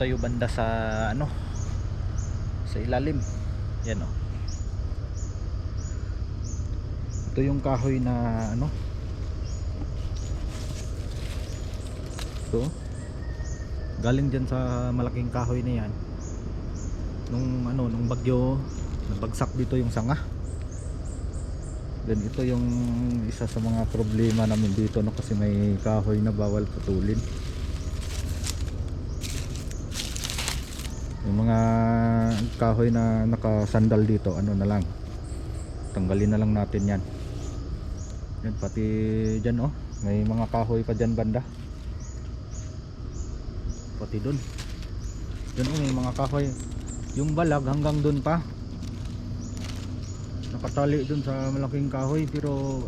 tayo banda sa ano, sa ilalim. Yan oh. Ito yung kahoy na ano, ito galing dyan sa malaking kahoy na yan. Nung bagyo nabagsak dito yung sanga. Then ito yung isa sa mga problema namin dito, no, kasi may kahoy na bawal putulin. Yung mga kahoy na nakasandal dito, ano na lang, tanggalin na lang natin yan. Yan, pati dyan oh, may mga kahoy pa dyan banda, pati dun oh, may mga kahoy. Yung balag hanggang dun pa, nakatali dun sa malaking kahoy, pero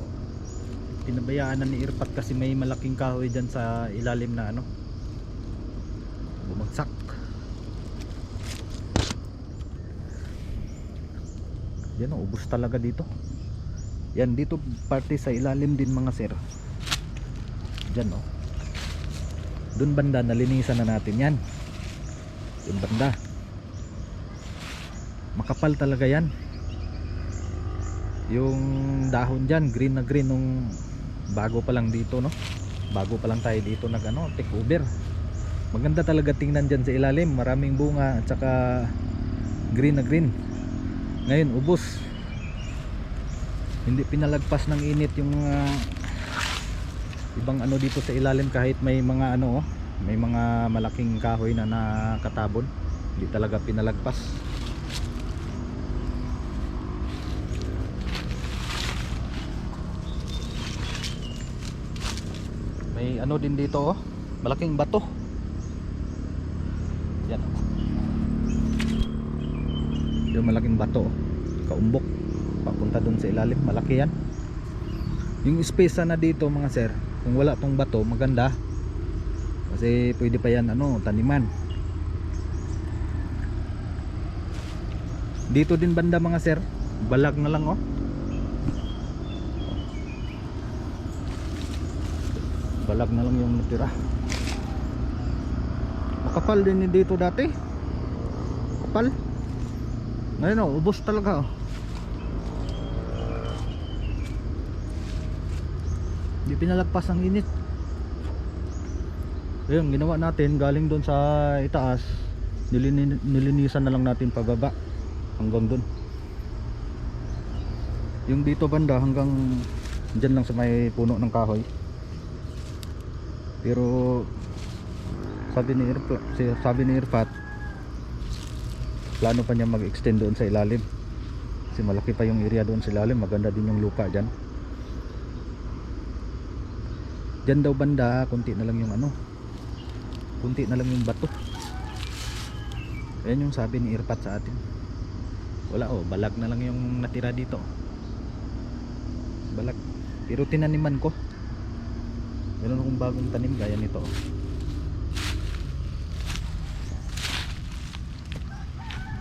pinabayaan na ni Irpat kasi may malaking kahoy dyan sa ilalim na ano, bumagsak. Yan oh, ubos talaga dito. Yan dito parte sa ilalim din mga sir. Dyan oh, dun banda nalinisan na natin yan. Dun banda makapal talaga yan. Yung dahon dyan green na green nung bago pa lang dito, no, bago pa lang tayo dito nag ano, take over. Maganda talaga tingnan dyan sa ilalim, maraming bunga at saka green na green. Ngayon ubos, hindi pinalagpas ng init yung mga ibang ano dito sa ilalim. Kahit may mga ano, may mga malaking kahoy na nakatabon, hindi talaga pinalagpas. May ano din dito oh, malaking bato. Yan, yung malaking bato oh, kaumbok papunta dun sa ilalim, malaki yan. Yung space na dito mga sir, kung wala tong bato maganda, kasi pwede pa yan ano, taniman. Dito din banda mga sir, balag na lang oh. Balag na lang yung natira. Makapal din dito dati, kapal. Ngayon oh, ubos talaga oh. Hindi pinalagpas ang init. Ayun, ginawa natin galing doon sa itaas, nilinisan na lang natin pababa hanggang doon. Yung dito banda hanggang dyan lang sa may puno ng kahoy. Pero sabi ni Irfat, plano pa niya mag-extend doon sa ilalim kasi malaki pa yung area doon sa ilalim, maganda din yung lupa dyan. Dyan daw banda, kunti na lang yung ano, kunti na lang yung bato. Ayan yung sabi ni Irfat sa atin. Wala oh, balag na lang yung natira dito, balag. Pero tinaniman ko, meron akong bagong tanim gaya nito oh.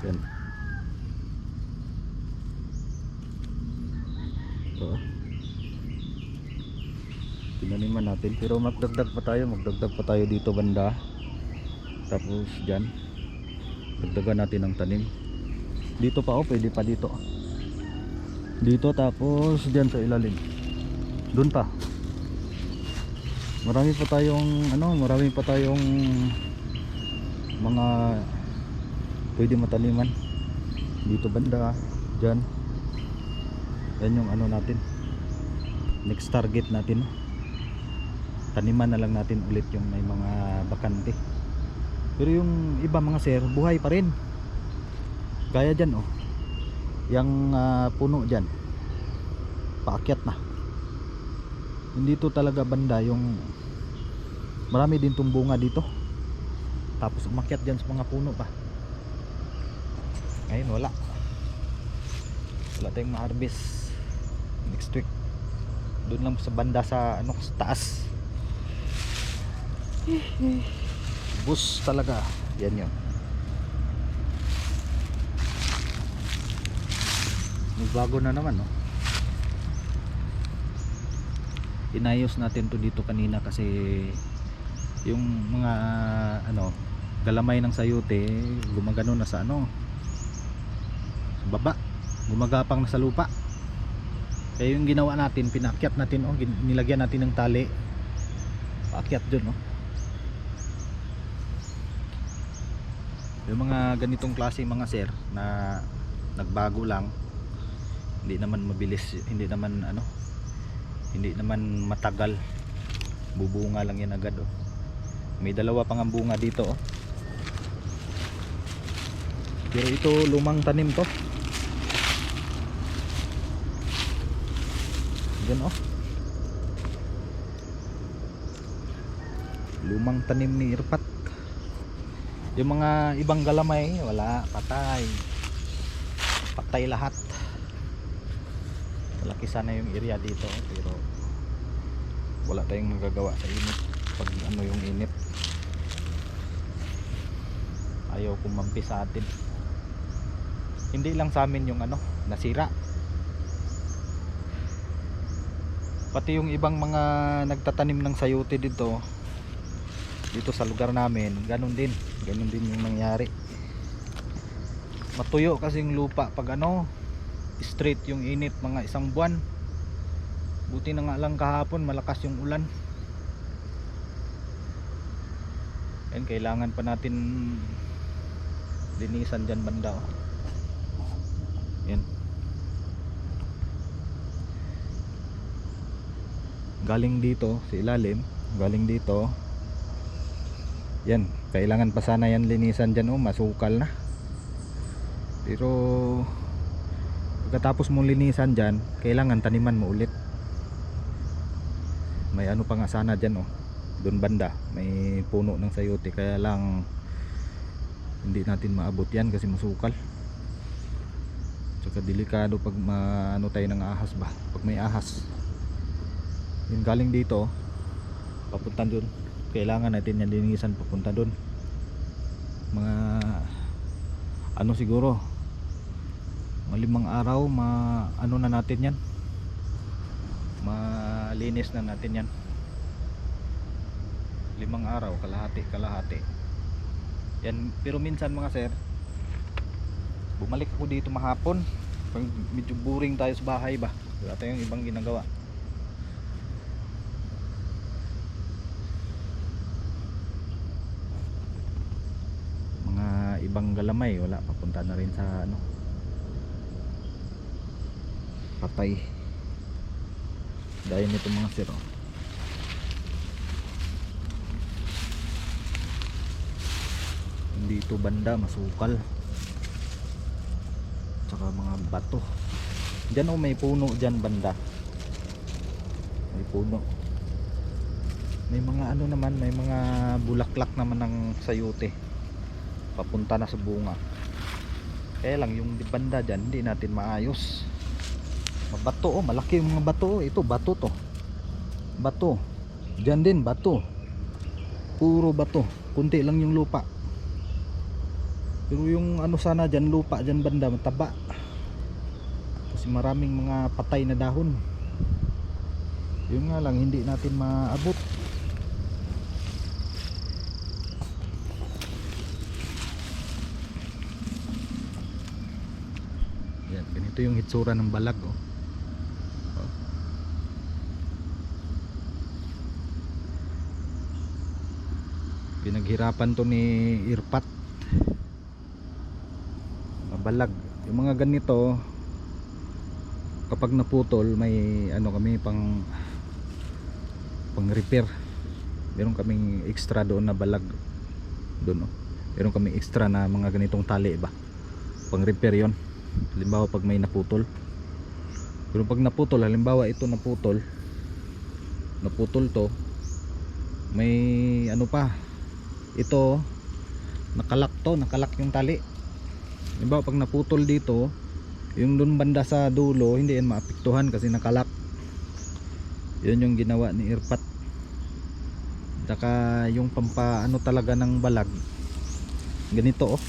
Yan. Ito tinaniman natin, pero magdagdag pa tayo dito banda. Tapos dyan dagdagan natin ang tanim dito pa oh, pwede pa dito tapos dyan sa ilalim, dun pa marami pa tayong mga pwede mataniman dito banda dyan. Yan yung ano natin, next target natin, taniman na lang natin ulit yung may mga bakante. Pero yung iba mga sir, buhay pa rin. Gaya dyan oh, yung puno dyan paakyat na. Hindi to talaga banda, yung marami din tong bunga dito, tapos umakyat dyan sa mga puno pa. Ngayon wala tayong ma-harvest next week. Doon lang sa banda sa ano, sa taas. Bus talaga yan yun. Bago na naman no. Inayos natin to dito kanina kasi yung mga ano, galamay ng sayote gumagano na sa ano, sa baba, gumagapang na sa lupa. Kaya yung ginawa natin, pinakyat natin, oh, nilagyan natin ng tali, paakyat dun, oh. Yung mga ganitong klase mga sir na nagbago lang, hindi naman mabilis, hindi naman ano, hindi naman matagal, bubunga lang yan agad, oh. May dalawa pang ang bunga dito, oh. Pero ito lumang tanim to. Yan, oh. Lumang tanim ni Irpat. Yung mga ibang galamay wala, patay. Patay lahat. Malaki sana yung area dito, pero wala tayong magagawa sa init. Pag ano yung init, ayaw kumampi sa atin. Hindi lang sa amin yung ano, nasira. Pati yung ibang mga nagtatanim ng sayote dito sa lugar namin, ganun din yung nangyari. Matuyo kasi yung lupa pag ano, straight yung init, mga isang buwan. Buti na nga lang kahapon malakas yung ulan. And kailangan pa natin linisan dyan banda, oh. Yan. Galing dito sa ilalim, galing dito. Yan, kailangan pa sana yan linisan dyan, oh, masukal na. Pero pagkatapos mong linisan dyan, kailangan taniman mo ulit. May ano pa nga sana dyan, oh, doon banda may puno ng sayote, kaya lang hindi natin maabot yan kasi masukal. Tsaka delikado pag ano tayo ng ahas ba, pag may ahas. Yung galing dito papunta doon, kailangan natin yan linisan papunta doon. Mga ano siguro mga 5 araw ano na natin yan, malinis na natin yan. 5 araw, kalahati yan. Pero minsan mga sir, bumalik ako dito mahapon pag medyo boring tayo sa bahay ba, wala tayong ibang ginagawa. Mga ibang galamay wala, papunta na rin sa ano, patay dahil nito mga sir, oh. Dito banda masukal, tsaka mga bato dyan, oh, may puno dyan banda, may puno, may mga ano naman, may mga bulaklak naman ng sayote papunta na sa bunga. Kaya lang yung banda dyan hindi natin maayos, mabato, oh, malaki yung mga bato, oh. Ito bato to, bato dyan din, bato, puro bato, kunti lang yung lupa. Pero yung ano sana dyan, lupa dyan banda mataba kasi maraming mga patay na dahon. Yun nga lang hindi natin maabot. Yan, ganito yung hitsura ng balag, oh. Pinaghirapan to ni Irpat, balag. Yung mga ganito kapag naputol, may ano kami pang repair. Meron kaming extra doon na balag doon, oh. Meron kaming extra na mga ganitong tali ba, pang repair yon. Halimbawa pag may naputol. Pero pag naputol, halimbawa ito naputol to, may ano pa, ito nakalak yung tali. Halimbawa pag naputol dito, yung dun banda sa dulo hindi yan maapektuhan kasi nakalak. Yun yung ginawa ni Irpat. Saka yung pampaano talaga ng balag, ganito, oh.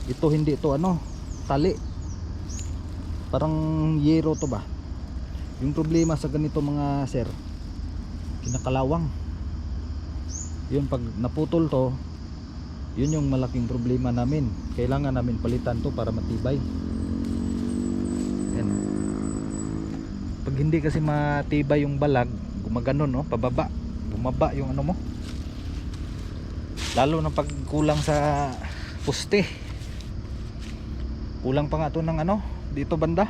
Ito hindi to ano, tali, parang yero to ba. Yung problema sa ganito mga sir, kinakalawang. Yun, pag naputol to, yun yung malaking problema namin. Kailangan namin palitan to para matibay. Yan. Pag hindi kasi matibay yung balag, gumaganon, no, pababa, bumaba yung ano mo. Lalo na pag kulang sa poste. Kulang pa nga to ng ano dito banda.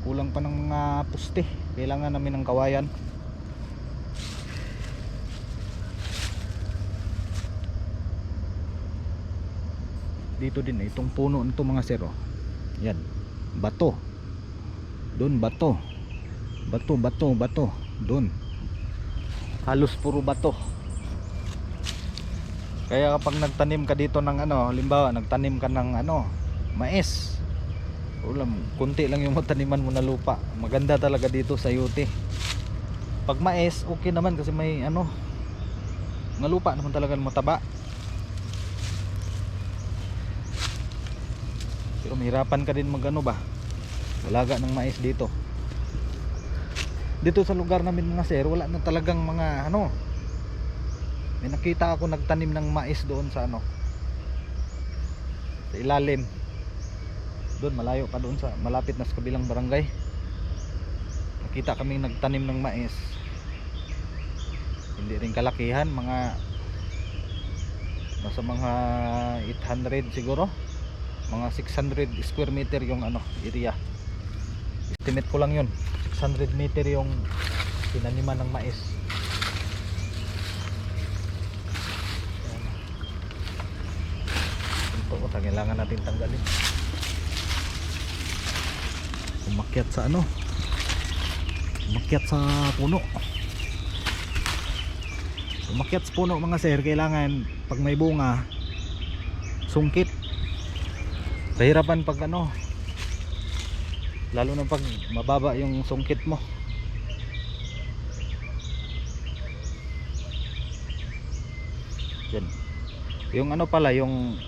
Kulang pa ng mga poste. Kailangan namin ng kawayan. Dito din itong puno nito mga sir, oh. Yan, bato. Doon bato. Bato. Doon. Halos puro bato. Kaya kapag nagtanim ka dito ng ano, halimbawa nagtanim ka ng ano, mais. Ulam, kunti lang yung mataniman mo na lupa. Maganda talaga dito sa Ayute. Pag mais, okay naman kasi may ano, nga lupa naman talaga mataba. Pero mahirapan ka din magano ba, walaga ng mais dito. Dito sa lugar namin mga sir, wala na talagang mga ano. May nakita ako nagtanim ng mais doon sa ano, sa ilalim. Doon malayo pa doon sa malapit na sa kabilang barangay. Nakita kaming nagtanim ng mais. Hindi rin kalakihan, mga nasa mga 800 siguro. Mga 600 square meter yung ano, area. Estimate ko lang yun, 600 meter yung tinaniman ng mais. Ito, kailangan natin tanggalin. Umakyat sa ano, umakyat sa puno. Umakyat sa puno mga sir, kailangan pag may bunga, sungkit. Kahirapan pag ano, lalo na pag mababa yung sungkit mo. Yan. Yung ano pala, yung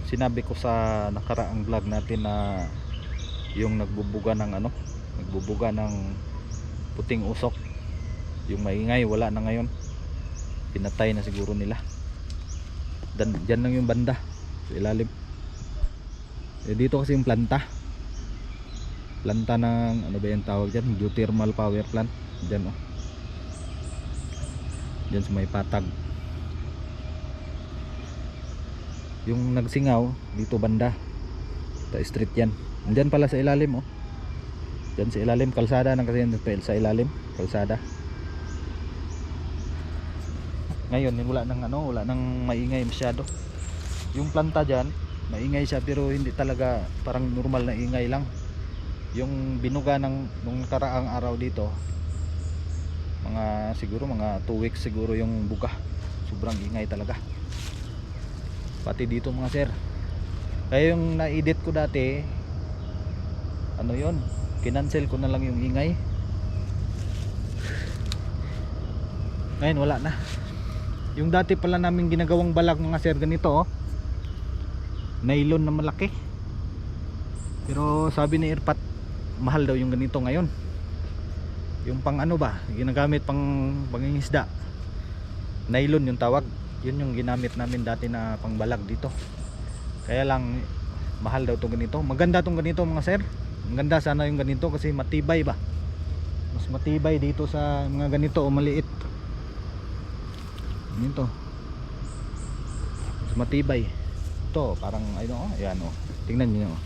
sinabi ko sa nakaraang vlog natin na yung nagbubuga ng ano, nagbubuga ng puting usok, yung maingay, wala na ngayon. Pinatay na siguro nila. Dyan lang yung banda sa ilalim. Dito kasi yung planta ng ano ba yung tawag dyan, geothermal power plant. Dyan, oh. Dyan sa may patag. Yung nagsingaw dito banda sa street yan. Dyan pala sa ilalim, oh. Dyan sa ilalim, kalsada na kasi sa ilalim, kalsada. Ngayon wala nang ano, wala nang maingay masyado. Yung planta dyan, maingay siya pero hindi talaga, parang normal na ingay lang. Yung binuga nung nakaraang araw dito, mga siguro mga 2 weeks siguro yung buga. Sobrang ingay talaga. Pati dito mga sir. Kaya yung na-edit ko dati, ano yon, kinancel ko na lang yung ingay. Ngayon wala na. Yung dati pala namin ginagawang balag mga sir, ganito, oh. Nylon na malaki. Pero sabi ni Irpat, mahal daw yung ganito ngayon. Yung pang ano ba, ginagamit pang pangingisda. Nylon yung tawag. Yun yung ginamit namin dati na pang balag dito. Kaya lang mahal daw itong ganito. Maganda itong ganito mga sir. Maganda sana yung ganito kasi matibay ba. Mas matibay dito sa mga ganito o maliit. Ganito. Mas matibay. Ito parang ayun, oh, ayan, oh. Tingnan niyo, oh.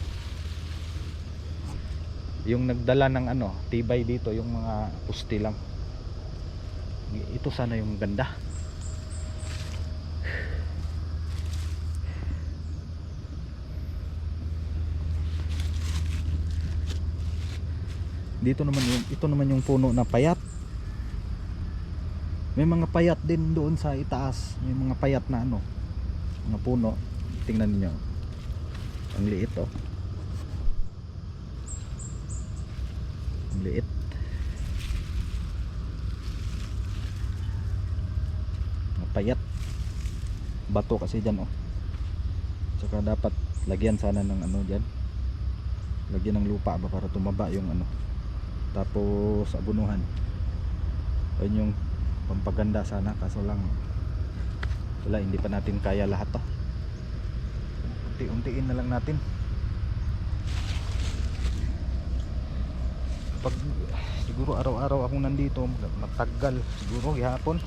Yung nagdala ng ano, tibay dito yung mga puste lang. Ito sana yung ganda. Dito naman yung, ito naman yung puno na payat. May mga payat din doon sa itaas. May mga payat na ano, mga puno. Tingnan niyo. Ang liit, oh. Ang liit. Mga payat. Bato kasi dyan, oh. Tsaka dapat lagyan sana ng ano dyan. Lagyan ng lupa ba para tumaba yung ano. Tapos abunuhan. Ayun yung pampaganda sana, kaso lang wala, hindi pa natin kaya lahat to. Unti-untiin na lang natin. Pag siguro araw-araw ako nandito, matagal siguro hapon.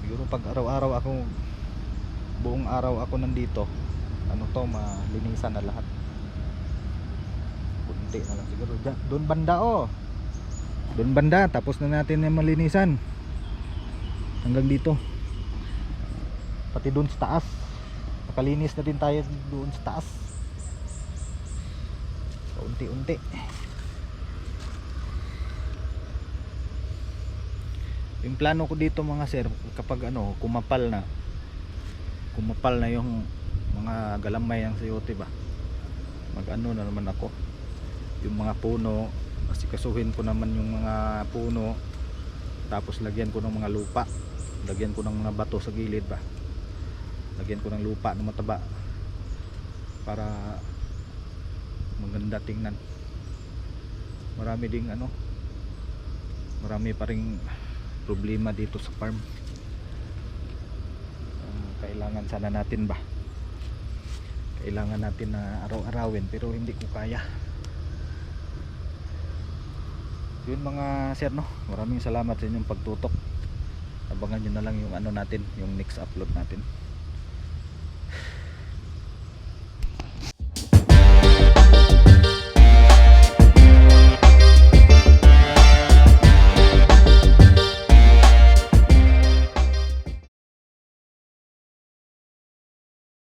Siguro pag araw-araw ako, buong araw ako nandito, ano to, malinisan na lahat. Unti na lang siguro. Doon banda, oh. Doon banda, tapos na natin yung malinisan. Hanggang dito. Pati doon sa taas. Nakalinis na din tayo doon sa taas. So, unti-unti. Yung plano ko dito mga sir, kapag ano, kumapal na yung mga galamay ng sayote ba, mag ano na naman ako, yung mga puno, kasi kasuhin ko naman yung mga puno, tapos lagyan ko ng mga lupa, lagyan ko ng mga bato sa gilid ba, lagyan ko ng lupa na mataba para maganda tingnan. Marami ding ano, marami pa ring problema dito sa farm. Kailangan sana natin ba, kailangan natin na araw-arawin, pero hindi ko kaya. Yun mga sir, no, maraming salamat sa inyong pagtutok. Abangan nyo na lang yung ano natin, yung next upload natin.